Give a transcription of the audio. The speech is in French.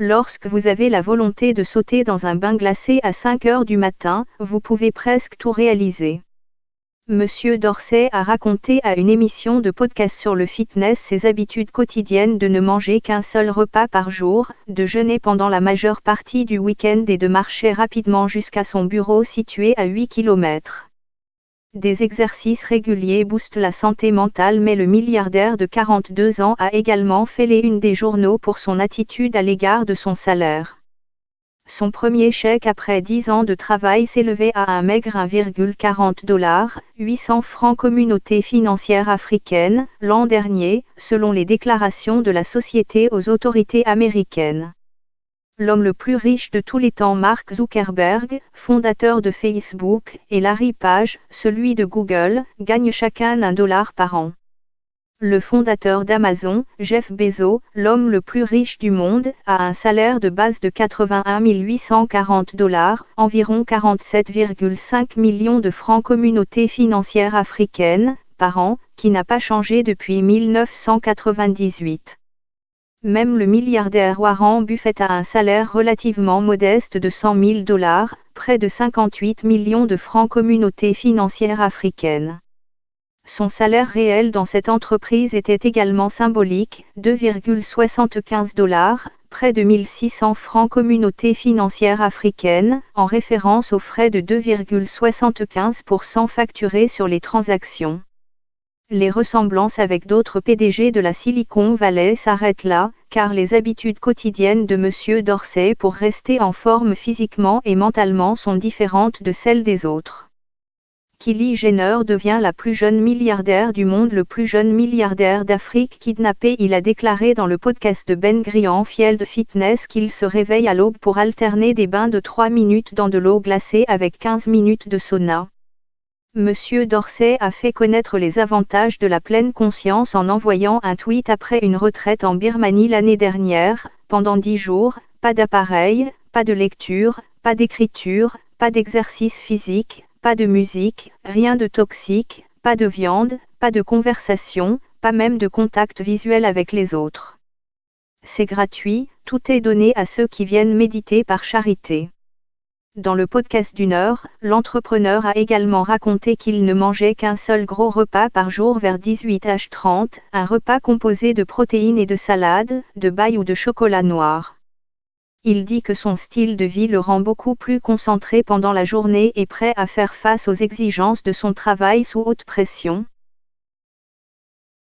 Lorsque vous avez la volonté de sauter dans un bain glacé à 5 heures du matin, vous pouvez presque tout réaliser. Monsieur Dorsey a raconté à une émission de podcast sur le fitness ses habitudes quotidiennes de ne manger qu'un seul repas par jour, de jeûner pendant la majeure partie du week-end et de marcher rapidement jusqu'à son bureau situé à 8 km. Des exercices réguliers boostent la santé mentale, mais le milliardaire de 42 ans a également fait les unes des journaux pour son attitude à l'égard de son salaire. Son premier chèque après 10 ans de travail s'élevait à un maigre 1,40 $, 800 francs Communauté financière africaine, l'an dernier, selon les déclarations de la société aux autorités américaines. L'homme le plus riche de tous les temps, Mark Zuckerberg, fondateur de Facebook, et Larry Page, celui de Google, gagnent chacun $1 par an. Le fondateur d'Amazon, Jeff Bezos, l'homme le plus riche du monde, a un salaire de base de 81 840 $, environ 47,5 millions de francs Communauté financière africaine, par an, qui n'a pas changé depuis 1998. Même le milliardaire Warren Buffett a un salaire relativement modeste de 100 000 $, près de 58 millions de francs Communauté financière africaine. Son salaire réel dans cette entreprise était également symbolique, 2,75 $, près de 1600 francs Communauté financière africaine, en référence aux frais de 2,75% facturés sur les transactions. Les ressemblances avec d'autres PDG de la Silicon Valley s'arrêtent là, car les habitudes quotidiennes de Monsieur Dorsey pour rester en forme physiquement et mentalement sont différentes de celles des autres. Kylie Jenner devient la plus jeune milliardaire du monde, le plus jeune milliardaire d'Afrique kidnappé. Il a déclaré dans le podcast de Ben Graham Field Fitness qu'il se réveille à l'aube pour alterner des bains de 3 minutes dans de l'eau glacée avec 15 minutes de sauna. Monsieur Dorsey a fait connaître les avantages de la pleine conscience en envoyant un tweet après une retraite en Birmanie l'année dernière. Pendant 10 jours, pas d'appareil, pas de lecture, pas d'écriture, pas d'exercice physique, pas de musique, rien de toxique, pas de viande, pas de conversation, pas même de contact visuel avec les autres. C'est gratuit, tout est donné à ceux qui viennent méditer par charité. Dans le podcast d'1 heure, l'entrepreneur a également raconté qu'il ne mangeait qu'un seul gros repas par jour vers 18h30, un repas composé de protéines et de salade, de bail ou de chocolat noir. Il dit que son style de vie le rend beaucoup plus concentré pendant la journée et prêt à faire face aux exigences de son travail sous haute pression.